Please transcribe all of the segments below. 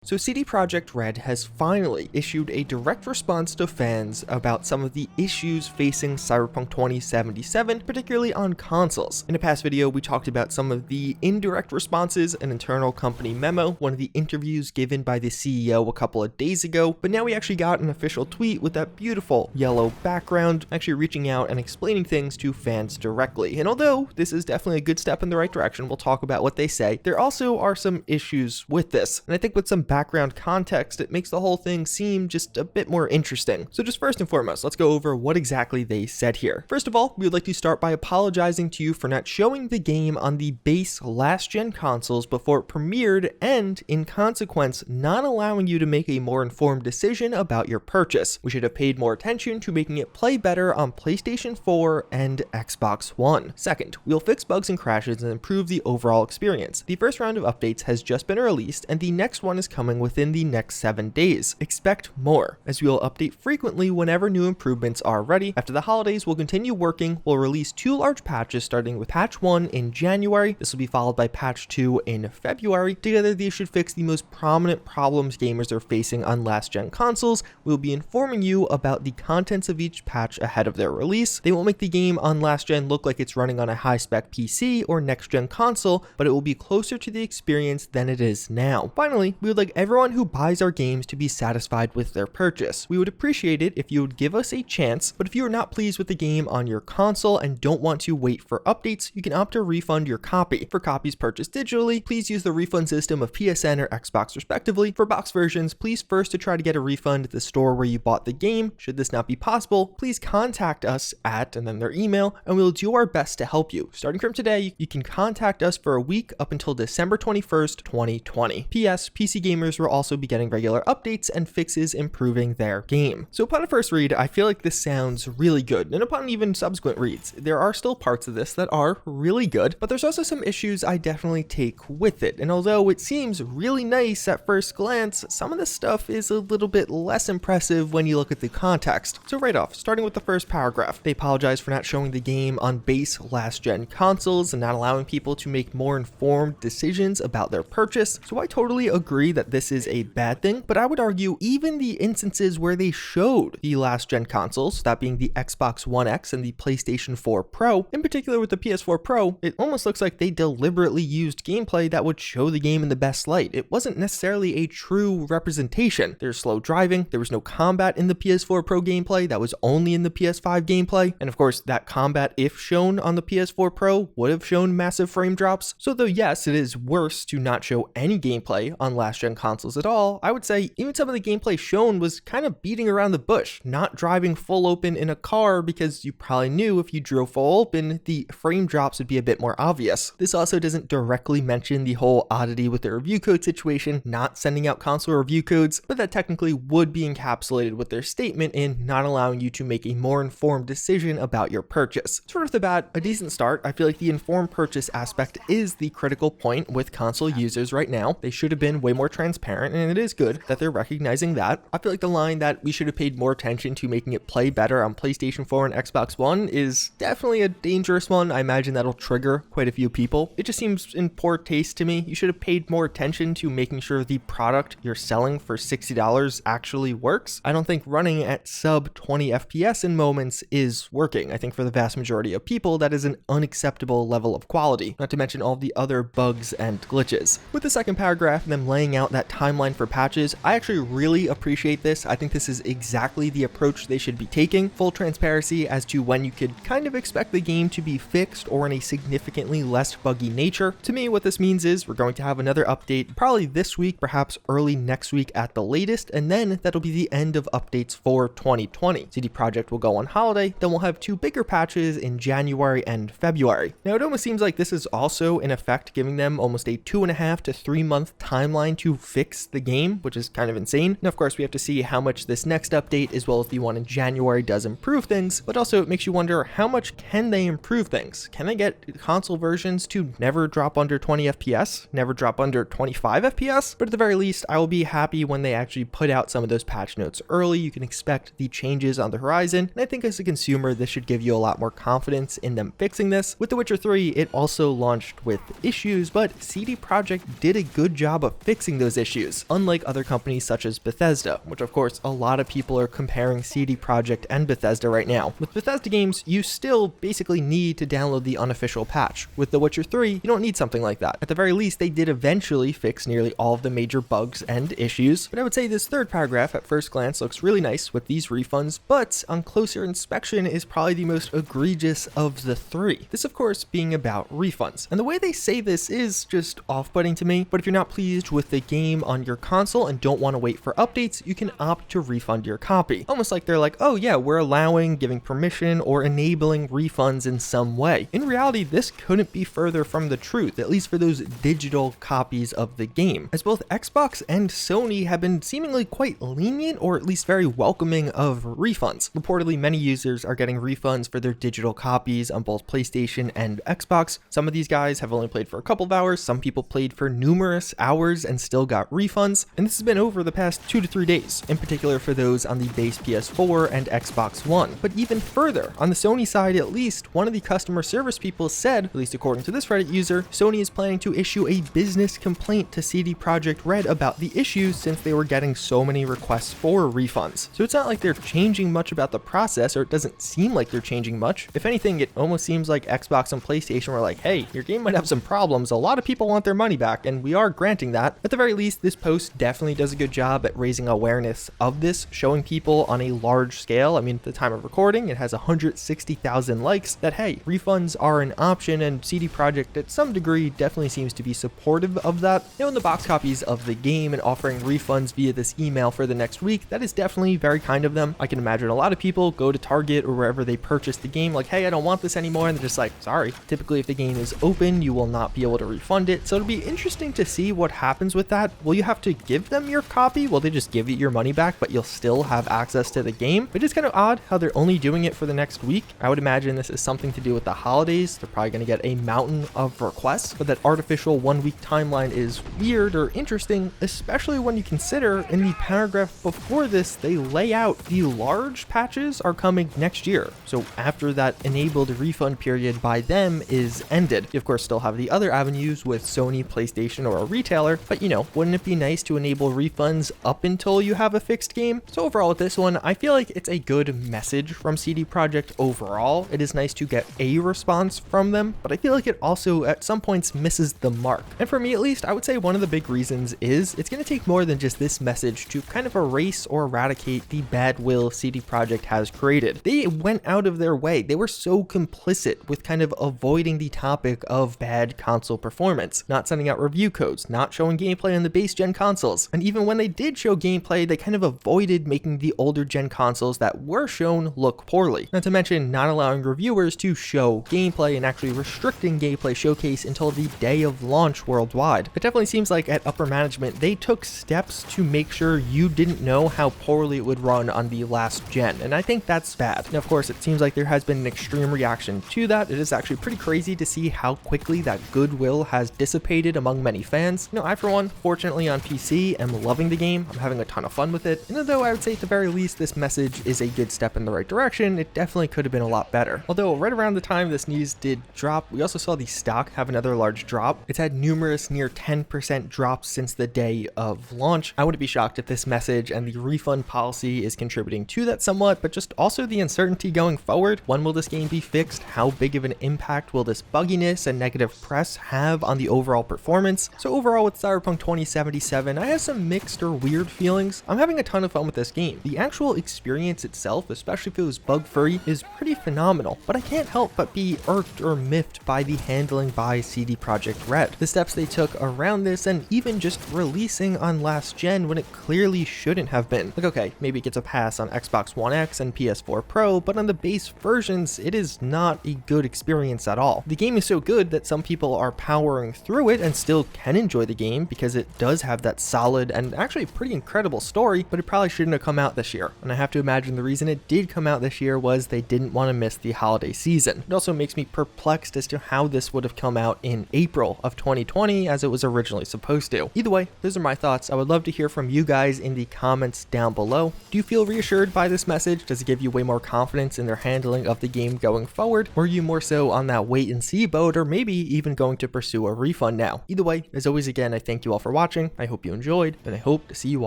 So CD Projekt Red has finally issued a direct response to fans about some of the issues facing Cyberpunk 2077, particularly on consoles. In a past video, we talked about some of the indirect responses, an internal company memo, one of the interviews given by the CEO a couple of days ago, but now we actually got an official tweet with that beautiful yellow background, actually reaching out and explaining things to fans directly. And although this is definitely a good step in the right direction, we'll talk about what they say, there also are some issues with this. And I think with some background context, it makes the whole thing seem just a bit more interesting. So just first and foremost, let's go over what exactly they said here. First of all, we would like to start by apologizing to you for not showing the game on the base last-gen consoles before it premiered and, in consequence, not allowing you to make a more informed decision about your purchase. We should have paid more attention to making it play better on PlayStation 4 and Xbox One. Second, we'll fix bugs and crashes and improve the overall experience. The first round of updates has just been released, and the next one is coming within the next 7 days. Expect more, as we will update frequently whenever new improvements are ready. After the holidays, we'll continue working. We'll release 2 large patches, starting with patch 1 in January. This will be followed by patch 2 in February. Together, these should fix the most prominent problems gamers are facing on last-gen consoles. We'll be informing you about the contents of each patch ahead of their release. They won't make the game on last-gen look like it's running on a high-spec PC or next-gen console, but it will be closer to the experience than it is now. Finally, we would like everyone who buys our games to be satisfied with their purchase. We would appreciate it if you would give us a chance, but if you are not pleased with the game on your console and don't want to wait for updates, you can opt to refund your copy. For copies purchased digitally, please use the refund system of PSN or Xbox respectively. For box versions, please first to try to get a refund at the store where you bought the game. Should this not be possible, please contact us at, and then their email, and we'll do our best to help you. Starting from today, you can contact us for a week up until December 21st, 2020. PS, PC gamers will also be getting regular updates and fixes improving their game. So upon a first read, I feel like this sounds really good, and upon even subsequent reads, there are still parts of this that are really good, but there's also some issues I definitely take with it. And although it seems really nice at first glance, some of this stuff is a little bit less impressive when you look at the context. So right off, starting with the first paragraph, they apologize for not showing the game on base last-gen consoles and not allowing people to make more informed decisions about their purchase. So I totally agree that this is a bad thing, but I would argue even the instances where they showed the last-gen consoles, that being the Xbox One X and the PlayStation 4 Pro, in particular with the PS4 Pro, it almost looks like they deliberately used gameplay that would show the game in the best light. It wasn't necessarily a true representation. There's slow driving, there was no combat in the PS4 Pro gameplay, that was only in the PS5 gameplay, and of course that combat, if shown on the PS4 Pro, would have shown massive frame drops. So though yes, it is worse to not show any gameplay on last-gen consoles at all, I would say even some of the gameplay shown was kind of beating around the bush, not driving full open in a car, because you probably knew if you drove full open, the frame drops would be a bit more obvious. This also doesn't directly mention the whole oddity with the review code situation, not sending out console review codes, but that technically would be encapsulated with their statement in not allowing you to make a more informed decision about your purchase. Sort of the bat, a decent start. I feel like the informed purchase aspect is the critical point with console users right now. They should have been way more transparent, and it is good that they're recognizing that. I feel like the line that we should have paid more attention to making it play better on PlayStation 4 and Xbox One is definitely a dangerous one. I imagine that'll trigger quite a few people. It just seems in poor taste to me. You should have paid more attention to making sure the product you're selling for $60 actually works. I don't think running at sub 20 FPS in moments is working. I think for the vast majority of people, that is an unacceptable level of quality, not to mention all the other bugs and glitches. With the second paragraph and them laying out that timeline for patches, I actually really appreciate this. I think this is exactly the approach they should be taking. Full transparency as to when you could kind of expect the game to be fixed or in a significantly less buggy nature. To me, what this means is we're going to have another update probably this week, perhaps early next week at the latest, and then that'll be the end of updates for 2020. CD Projekt will go on holiday, then we'll have 2 bigger patches in January and February. Now it almost seems like this is also in effect giving them almost a 2.5 to 3 month timeline to fix the game, which is kind of insane. Now of course we have to see how much this next update as well as the one in January does improve things, but also it makes you wonder how much can they improve things? Can they get console versions to never drop under 20 FPS, never drop under 25 FPS? But at the very least, I will be happy when they actually put out some of those patch notes early. You can expect the changes on the horizon, and I think as a consumer this should give you a lot more confidence in them fixing this. With The Witcher 3, it also launched with issues, but CD Projekt did a good job of fixing those those issues, unlike other companies such as Bethesda, which of course a lot of people are comparing CD Projekt and Bethesda right now. With Bethesda games, you still basically need to download the unofficial patch. With The Witcher 3, you don't need something like that. At the very least, they did eventually fix nearly all of the major bugs and issues, but I would say this third paragraph at first glance looks really nice with these refunds, but on closer inspection is probably the most egregious of the three. This of course being about refunds, and the way they say this is just off-putting to me, but if you're not pleased with the game on your console and don't want to wait for updates, you can opt to refund your copy. Almost like they're like, oh yeah, we're allowing, giving permission, or enabling refunds in some way. In reality, this couldn't be further from the truth, at least for those digital copies of the game, as both Xbox and Sony have been seemingly quite lenient, or at least very welcoming of refunds. Reportedly, many users are getting refunds for their digital copies on both PlayStation and Xbox. Some of these guys have only played for a couple of hours, some people played for numerous hours and still got refunds, and this has been over the past 2 to 3 days, in particular for those on the base PS4 and Xbox One. But even further, on the Sony side at least, one of the customer service people said, at least according to this Reddit user, Sony is planning to issue a business complaint to CD Projekt Red about the issues since they were getting so many requests for refunds. So it's not like they're changing much about the process, or it doesn't seem like they're changing much. If anything, it almost seems like Xbox and PlayStation were like, hey, your game might have some problems, a lot of people want their money back, and we are granting that. At the very least, this post definitely does a good job at raising awareness of this, showing people on a large scale. I mean, at the time of recording, it has 160,000 likes, that hey, refunds are an option, and CD Projekt at some degree definitely seems to be supportive of that. You know, in the box copies of the game and offering refunds via this email for the next week, that is definitely very kind of them. I can imagine a lot of people go to Target or wherever they purchase the game like, hey, I don't want this anymore, and they're just like, sorry. Typically, if the game is open, you will not be able to refund it, so it'll be interesting to see what happens with that. Will you have to give them your copy? Will they just give you your money back, but you'll still have access to the game? Which is kind of odd how they're only doing it for the next week. I would imagine this is something to do with the holidays. They're probably going to get a mountain of requests, but that artificial 1 week timeline is weird or interesting, especially when you consider in the paragraph before this, they lay out the large patches are coming next year. So after that enabled refund period by them is ended, you of course still have the other avenues with Sony, PlayStation, or a retailer, but you know, wouldn't it be nice to enable refunds up until you have a fixed game? So overall with this one, I feel like it's a good message from CD Projekt overall. It is nice to get a response from them, but I feel like it also at some points misses the mark. And for me at least, I would say one of the big reasons is it's going to take more than just this message to kind of erase or eradicate the bad will CD Projekt has created. They went out of their way. They were so complicit with kind of avoiding the topic of bad console performance, not sending out review codes, not showing gameplay on the base gen consoles. And even when they did show gameplay, they kind of avoided making the older gen consoles that were shown look poorly. Not to mention not allowing reviewers to show gameplay and actually restricting gameplay showcase until the day of launch worldwide. It definitely seems like at upper management, they took steps to make sure you didn't know how poorly it would run on the last gen, and I think that's bad. Now, of course, it seems like there has been an extreme reaction to that. It is actually pretty crazy to see how quickly that goodwill has dissipated among many fans. You know, I for one, fortunately on PC, am loving the game. I'm having a ton of fun with it, and although I would say at the very least this message is a good step in the right direction, it definitely could have been a lot better. Although right around the time this news did drop, we also saw the stock have another large drop. It's had numerous near 10% drops since the day of launch. I wouldn't be shocked if this message and the refund policy is contributing to that somewhat, but just also the uncertainty going forward. When will this game be fixed? How big of an impact will this bugginess and negative press have on the overall performance? So overall with Cyberpunk 2077, I have some mixed or weird feelings. I'm having a ton of fun with this game. The actual experience itself, especially if it was bug-free, is pretty phenomenal, but I can't help but be irked or miffed by the handling by CD Projekt Red. The steps they took around this, and even just releasing on last gen when it clearly shouldn't have been. Like, okay, maybe it gets a pass on Xbox One X and PS4 Pro, but on the base versions, it is not a good experience at all. The game is so good that some people are powering through it and still can enjoy the game because it does have that solid and actually pretty incredible story, but it probably shouldn't have come out this year. And I have to imagine the reason it did come out this year was they didn't want to miss the holiday season. It also makes me perplexed as to how this would have come out in April of 2020 as it was originally supposed to. Either way, those are my thoughts. I would love to hear from you guys in the comments down below. Do you feel reassured by this message? Does it give you way more confidence in their handling of the game going forward? Or are you more so on that wait and see boat, or maybe even going to pursue a refund now? Either way, as always, again, I thank you all for watching. watching. I hope you enjoyed, and I hope to see you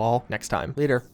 all next time. Later.